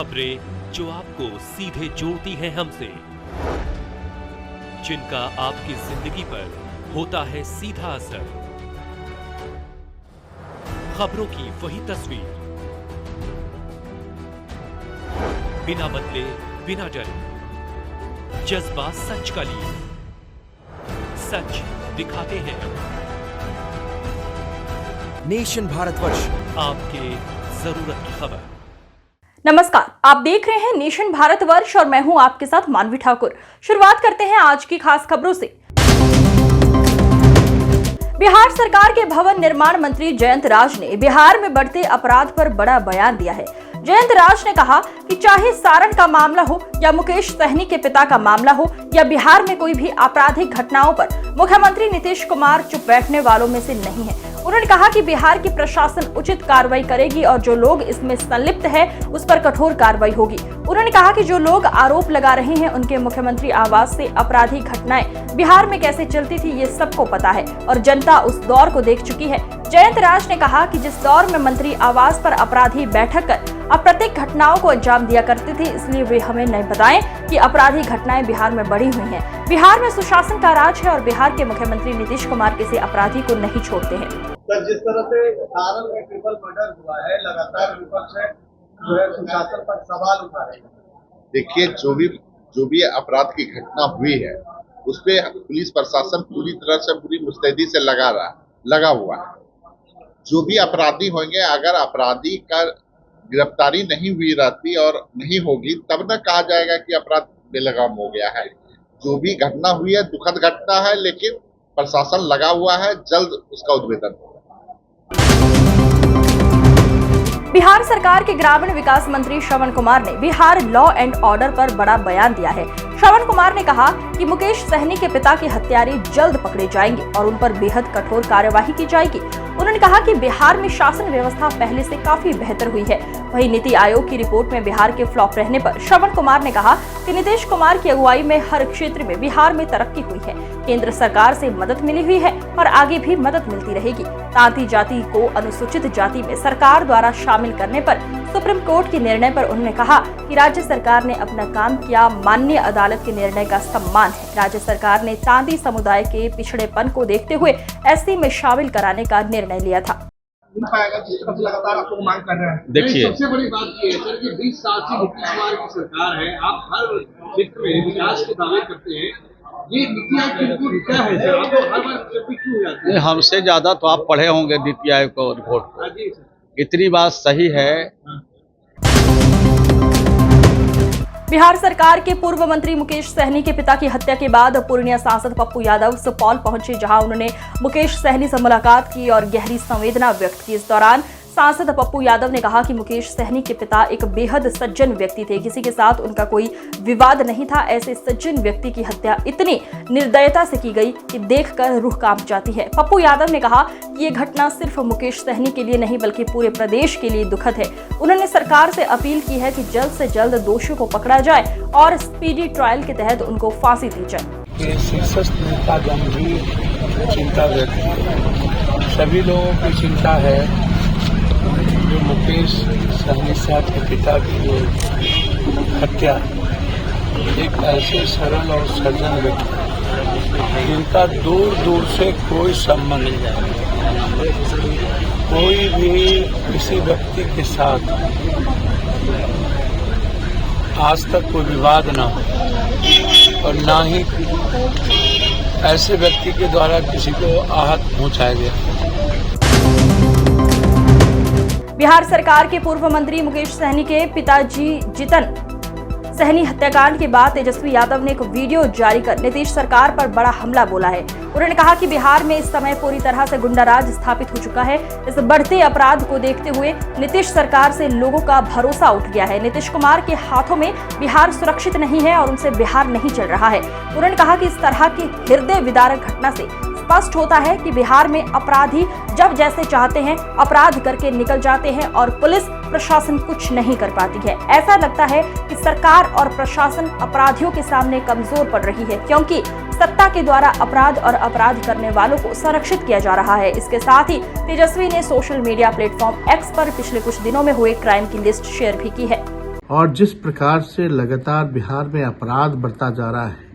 खबरें जो आपको सीधे जोड़ती हैं हमसे, जिनका आपकी जिंदगी पर होता है सीधा असर। खबरों की वही तस्वीर, बिना बदले बिना डरे, जज्बा सच का लिए, सच दिखाते हैं हम। नेशन भारतवर्ष, आपके जरूरत की खबर। नमस्कार, आप देख रहे हैं नेशन भारतवर्ष और मैं हूं आपके साथ मानवी ठाकुर। शुरुआत करते हैं आज की खास खबरों से। बिहार सरकार के भवन निर्माण मंत्री जयंत राज ने बिहार में बढ़ते अपराध पर बड़ा बयान दिया है। जयंत राज ने कहा कि चाहे सारण का मामला हो या मुकेश सहनी के पिता का मामला हो या बिहार में कोई भी आपराधिक घटनाओं पर मुख्यमंत्री नीतीश कुमार चुप बैठने वालों में से नहीं है। उन्होंने कहा कि बिहार की प्रशासन उचित कार्रवाई करेगी और जो लोग इसमें संलिप्त है उस पर कठोर कार्रवाई होगी। उन्होंने कहा कि जो लोग आरोप लगा रहे हैं उनके मुख्यमंत्री आवास से आपराधिक घटनाएं बिहार में कैसे चलती थी ये सबको पता है और जनता उस दौर को देख चुकी है। जयंत राज ने कहा कि जिस दौर में मंत्री आवास पर अपराधी बैठक कर अप्रत्यक्ष घटनाओं को अंजाम दिया करते थे, इसलिए वे हमें नहीं बताएं कि आपराधिक घटनाएं बिहार में बढ़ी हुई हैं। बिहार में सुशासन का राज है और बिहार के मुख्यमंत्री नीतीश कुमार किसी अपराधी को नहीं छोड़ते हैं। सर, जिस तरह से सारण में ट्रिपल मर्डर हुआ है, लगातार विपक्ष जो है सुशासन पर सवाल उठा रहे हैं। देखिए, जो भी अपराध की घटना हुई है उस पे पुलिस प्रशासन पूरी तरह से पूरी मुस्तैदी से लगा हुआ है। जो भी अपराधी होंगे, अगर अपराधी का गिरफ्तारी नहीं हुई रहती और नहीं होगी तब न कहा जाएगा कि अपराध बेलगाम हो गया है। जो भी घटना हुई है दुखद घटना है, लेकिन प्रशासन लगा हुआ है, जल्द उसका उद्भेदन होगा। बिहार सरकार के ग्रामीण विकास मंत्री श्रवण कुमार ने बिहार लॉ एंड ऑर्डर पर बड़ा बयान दिया है। श्रवण कुमार ने कहा कि मुकेश सहनी के पिता के हत्यारे जल्द पकड़े जाएंगे और उन पर बेहद कठोर कार्यवाही की जाएगी। उन्होंने कहा कि बिहार में शासन व्यवस्था पहले से काफी बेहतर हुई है। वहीं नीति आयोग की रिपोर्ट में बिहार के फ्लॉप रहने पर श्रवण कुमार ने कहा कि नीतीश कुमार की अगुवाई में हर क्षेत्र में बिहार में तरक्की हुई है। केंद्र सरकार से मदद मिली हुई है और आगे भी मदद मिलती रहेगी। तांती जाति को अनुसूचित जाति में सरकार द्वारा शामिल करने पर सुप्रीम कोर्ट के निर्णय पर उन्होंने कहा कि राज्य सरकार ने अपना काम किया, माननीय अदालत के निर्णय का सम्मान है। राज्य सरकार ने तांती समुदाय के पिछड़ेपन को देखते हुए एससी में शामिल कराने का निर्णय लिया था। जिस तरह से लगातार आप लोग मांग कर रहे हैं, देखिए, सबसे बड़ी बात ये है सर कि 20 साल से नीतीश कुमार की सरकार है, आप हर क्षेत्र में विकास के दावे करते हैं। ये नीति आयोग की रिपोर्ट क्या है सर? आप हर बार क्यों हो जाते हैं? हमसे ज्यादा तो आप पढ़े होंगे नीति आयोग को रिपोर्ट को। इतनी बात सही है। बिहार सरकार के पूर्व मंत्री मुकेश सहनी के पिता की हत्या के बाद पूर्णिया सांसद पप्पू यादव सुपौल पहुंचे, जहां उन्होंने मुकेश सहनी से मुलाकात की और गहरी संवेदना व्यक्त की। इस दौरान सांसद पप्पू यादव ने कहा कि मुकेश सहनी के पिता एक बेहद सज्जन व्यक्ति थे, किसी के साथ उनका कोई विवाद नहीं था। ऐसे सज्जन व्यक्ति की हत्या इतनी निर्दयता से की गई कि देखकर रूह कांप जाती है। पप्पू यादव ने कहा कि ये घटना सिर्फ मुकेश सहनी के लिए नहीं बल्कि पूरे प्रदेश के लिए दुखद है। उन्होंने सरकार से अपील की है कि जल्द से जल्द दोषियों को पकड़ा जाए और स्पीडी ट्रायल के तहत उनको फांसी दी जाए। नेता गंभीर चिंता व्यक्त, सभी लोगों की चिंता है जो मुकेश सहनी साहब के पिता की जो हत्या, एक ऐसे सरल और सज्जन व्यक्ति जिनका दूर दूर से कोई संबंध नहीं, कोई भी किसी व्यक्ति के साथ आज तक कोई विवाद ना हो और ना ही ऐसे व्यक्ति के द्वारा किसी को आहत पहुंचाया गया। बिहार सरकार के पूर्व मंत्री मुकेश सहनी के पिताजी जितन सहनी हत्याकांड के बाद तेजस्वी यादव ने एक वीडियो जारी कर नीतीश सरकार पर बड़ा हमला बोला है। उन्होंने कहा कि बिहार में इस समय पूरी तरह से गुंडाराज स्थापित हो चुका है। इस बढ़ते अपराध को देखते हुए नीतीश सरकार से लोगों का भरोसा उठ गया है। नीतीश कुमार के हाथों में बिहार सुरक्षित नहीं है और उनसे बिहार नहीं चल रहा है। उन्होंने कहा कि इस तरह की हृदय विदारक घटना से स्पष्ट होता है कि बिहार में अपराधी जब जैसे चाहते हैं अपराध करके निकल जाते हैं और पुलिस प्रशासन कुछ नहीं कर पाती है। ऐसा लगता है कि सरकार और प्रशासन अपराधियों के सामने कमजोर पड़ रही है, क्योंकि सत्ता के द्वारा अपराध और अपराध करने वालों को संरक्षित किया जा रहा है। इसके साथ ही तेजस्वी ने सोशल मीडिया प्लेटफॉर्म एक्स पर पिछले कुछ दिनों में हुए क्राइम की लिस्ट शेयर भी की है। और जिस प्रकार से लगातार बिहार में अपराध बढ़ता जा रहा है,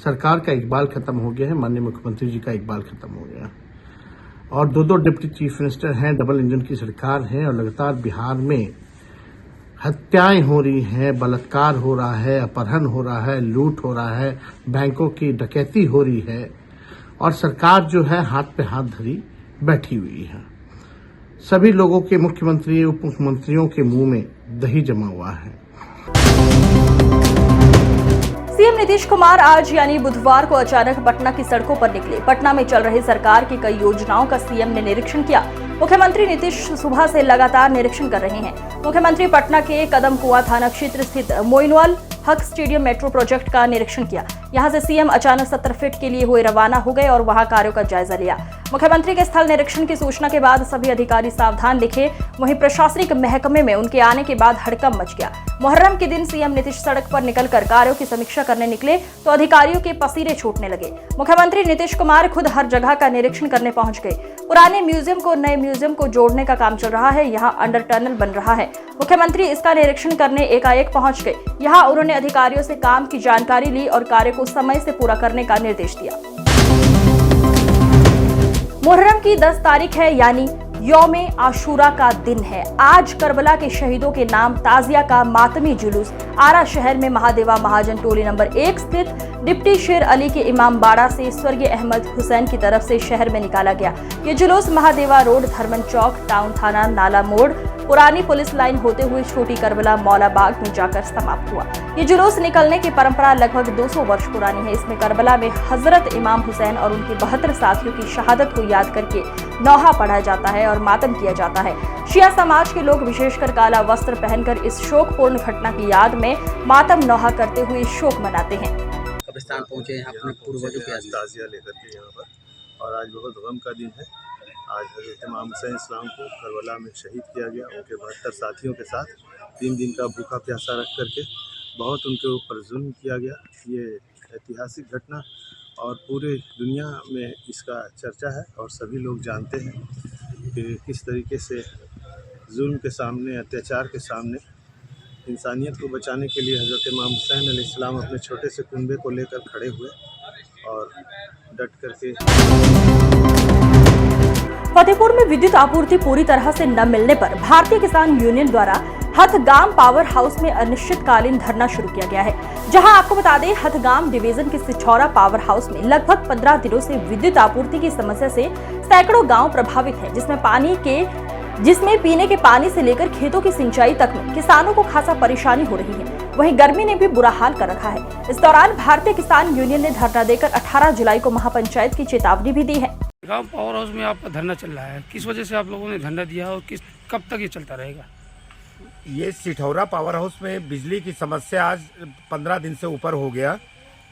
सरकार का इकबाल खत्म हो गया है, माननीय मुख्यमंत्री जी का इकबाल खत्म हो गया और दो डिप्टी चीफ मिनिस्टर हैं, डबल इंजन की सरकार है और लगातार बिहार में हत्याएं हो रही हैं, बलात्कार हो रहा है, अपहरण हो रहा है, लूट हो रहा है, बैंकों की डकैती हो रही है और सरकार जो है हाथ पे हाथ धरी बैठी हुई है। सभी लोगों के मुख्यमंत्री उप मुख्यमंत्रियों के मुंह में दही जमा हुआ है। सीएम नीतीश कुमार आज यानी बुधवार को अचानक पटना की सड़कों पर निकले। पटना में चल रही सरकार की कई योजनाओं का सीएम ने निरीक्षण किया। मुख्यमंत्री नीतीश सुबह से लगातार निरीक्षण कर रहे हैं। मुख्यमंत्री पटना के कदम कुआं थाना क्षेत्र स्थित Moinul Haq stadium metro project का निरीक्षण किया। यहां से सीएम अचानक 70 फीट के लिए हुए रवाना हो गए और वहां कार्यों का जायजा लिया। मुख्यमंत्री के स्थल निरीक्षण की सूचना के बाद सभी अधिकारी सावधान दिखे। वहीं प्रशासनिक महकमे में उनके आने के बाद हड़कंप मच गया। मुहर्रम के दिन सीएम नीतीश सड़क पर निकलकर कार्यों की समीक्षा करने निकले तो अधिकारियों के पसीरे छूटने लगे। मुख्यमंत्री नीतीश कुमार खुद हर जगह का निरीक्षण करने पहुंच गए। पुराने म्यूजियम को नए म्यूजियम को जोड़ने का काम चल रहा है। यहाँ अंडर टनल बन रहा है। मुख्यमंत्री इसका निरीक्षण करने एकाएक पहुंच गए। यहाँ उन्होंने अधिकारियों से काम की जानकारी ली और कार्य को समय से पूरा करने का निर्देश दिया। मुहर्रम की 10 तारीख है यानी यौमे आशूरा का दिन है। आज करबला के शहीदों के नाम ताजिया का मातमी जुलूस आरा शहर में महादेवा महाजन टोली नंबर 1 स्थित डिप्टी शेर अली के इमाम बाड़ा से स्वर्गीय अहमद हुसैन की तरफ से शहर में निकाला गया। ये जुलूस महादेवा रोड, धर्मन चौक, टाउन थाना, नाला मोड़, पुरानी पुलिस लाइन होते हुए छोटी करबला मौला बाग में जाकर समाप्त हुआ। ये जुलूस निकलने की परंपरा लगभग 200 वर्ष पुरानी है। इसमें करबला में हजरत इमाम हुसैन और उनके 72 साथियों की शहादत को याद करके नौहा पढ़ा जाता है और मातम किया जाता है। शिया समाज के लोग विशेषकर काला वस्त्र पहनकर इस शोकपूर्ण घटना की याद में मातम नौहा करते हुए शोक मनाते हैं। कब्रिस्तान पहुंचे हैं अपने पूर्वजों के ताजिया लेकर के यहाँ पर और आज बहुत गम का दिन है। आज हज़रत इमाम हुसैन इस्लाम को करबला में शहीद किया गया। उनके 72 साथियों के साथ 3 दिन का भूखा प्यासा रख करके बहुत उनके ऊपर जुल्म किया गया। ये ऐतिहासिक घटना और पूरे दुनिया में इसका चर्चा है और सभी लोग जानते हैं कि किस तरीके से जुल्म के सामने, अत्याचार के सामने इंसानियत को बचाने के लिए हज़रत इमाम हुसैन अलैहिस्सलाम अपने छोटे से कुंबे को लेकर खड़े हुए और डट करके। फतेहपुर में विद्युत आपूर्ति पूरी तरह से न मिलने पर भारतीय किसान यूनियन द्वारा हथगाम पावर हाउस में अनिश्चितकालीन धरना शुरू किया गया है। जहां आपको बता दें, हथगाम डिवीजन के सिछौरा पावर हाउस में लगभग 15 दिनों से विद्युत आपूर्ति की समस्या से सैकड़ों गांव प्रभावित हैं, जिसमें पीने के पानी से लेकर खेतों की सिंचाई तक में किसानों को खासा परेशानी हो रही है। वहीं गर्मी ने भी बुरा हाल कर रखा है। इस दौरान भारतीय किसान यूनियन ने धरना देकर 18 जुलाई को महापंचायत की चेतावनी भी दी है। गांव पावर हाउस में आपका धरना चल रहा है, किस वजह से आप लोगों ने धरना दिया और कब तक ये चलता रहेगा? ये सिठौरा पावर हाउस में बिजली की समस्या आज 15 दिन से ऊपर हो गया।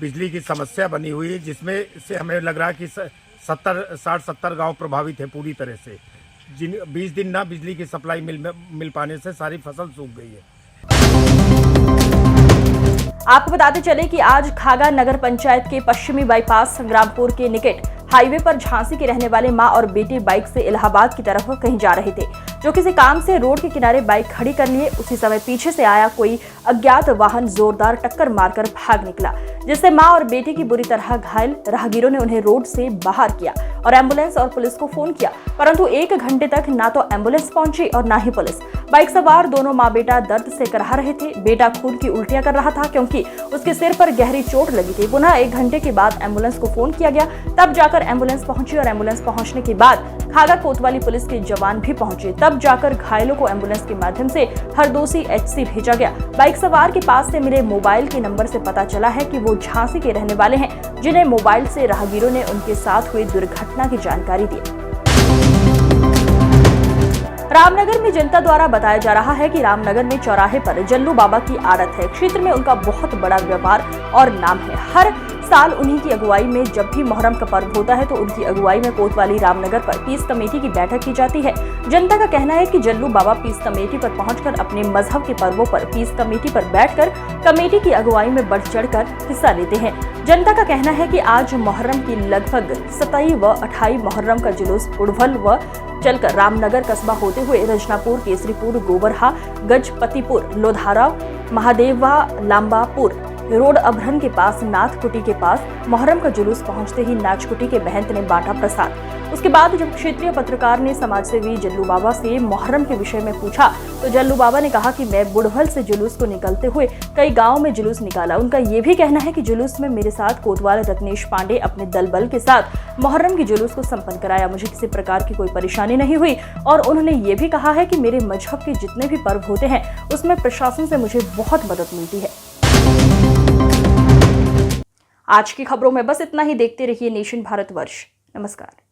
बिजली की समस्या बनी हुई है, जिसमें से हमें लग रहा है कि 60-70 गांव प्रभावित है पूरी तरह से। 20 दिन ना बिजली की सप्लाई मिल पाने से सारी फसल सूख गई है। आपको बताते चले कि आज खागा नगर पंचायत के पश्चिमी बाईपास संग्रामपुर के निकट हाईवे पर झांसी के रहने वाले मां और बेटी बाइक से इलाहाबाद की तरफ कहीं जा रहे थे। जो किसी काम से रोड के किनारे बाइक खड़ी कर लिए। उसी समय पीछे से आया कोई अज्ञात वाहन जोरदार टक्कर मारकर भाग निकला, जिससे मां और बेटी की बुरी तरह घायल। राहगीरों ने उन्हें रोड से बाहर किया और एम्बुलेंस और पुलिस को फोन किया, परंतु 1 घंटे तक ना तो एम्बुलेंस पहुंची और ना ही पुलिस। बाइक सवार दोनों माँ बेटा दर्द से कराह रहे थे। बेटा खून की उल्टियां कर रहा था क्योंकि उसके सिर पर गहरी चोट लगी थी। पुनः 1 घंटे के बाद एम्बुलेंस को फोन किया गया, तब जाकर एम्बुलेंस पहुंची और एम्बुलेंस पहुंचने के बाद खागा कोतवाली पुलिस के जवान भी पहुंचे। तब जाकर घायलों को एम्बुलेंस के माध्यम से हरदोसी HC भेजा गया। बाइक सवार के पास से मिले मोबाइल के नंबर से पता चला है कि वो झांसी के रहने वाले हैं, जिन्हें मोबाइल से राहगीरों ने उनके साथ हुई दुर्घटना की जानकारी दी। रामनगर में जनता द्वारा बताया जा रहा है कि रामनगर में चौराहे पर जल्लू बाबा की आड़त है। क्षेत्र में उनका बहुत बड़ा व्यापार और नाम है। हर साल उन्हीं की अगुवाई में जब भी मुहर्रम का पर्व होता है तो उनकी अगुवाई में कोतवाली रामनगर पर पीस कमेटी की बैठक की जाती है। जनता का कहना है कि जल्लू बाबा पीस कमेटी पर पहुंचकर अपने मजहब के पर्वों पर पीस कमेटी पर बैठकर कमेटी की अगुवाई में बढ़ चढ़कर हिस्सा लेते हैं। जनता का कहना है कि आज मुहर्रम की लगभग 27 व 28 मुहर्रम का जुलूस उड़वल व चलकर रामनगर कस्बा होते हुए रजनापुर, केसरीपुर, गोबरहा, गजपतिपुर, लोधारा, महादेवा, लांबापुर रोड अभरन के पास नाथकुटी के पास मोहर्रम का जुलूस पहुंचते ही नाचकुटी के महंत ने बांटा प्रसाद। उसके बाद जब क्षेत्रीय पत्रकार ने समाजसेवी जल्लू बाबा से मोहर्रम के विषय में पूछा तो जल्लू बाबा ने कहा कि मैं बुढ़वल से जुलूस को निकलते हुए कई गांव में जुलूस निकाला। उनका ये भी कहना है कि जुलूस में मेरे साथ कोतवाल रत्नेश पांडे अपने दल बल के साथ मोहर्रम की जुलूस को संपन्न कराया। मुझे किसी प्रकार की कोई परेशानी नहीं हुई और उन्होंने ये भी कहा है कि मेरे मजहब के जितने भी पर्व होते हैं उसमें प्रशासन से मुझे बहुत मदद मिलती है। आज की खबरों में बस इतना ही। देखते रहिए नेशन भारतवर्ष। नमस्कार।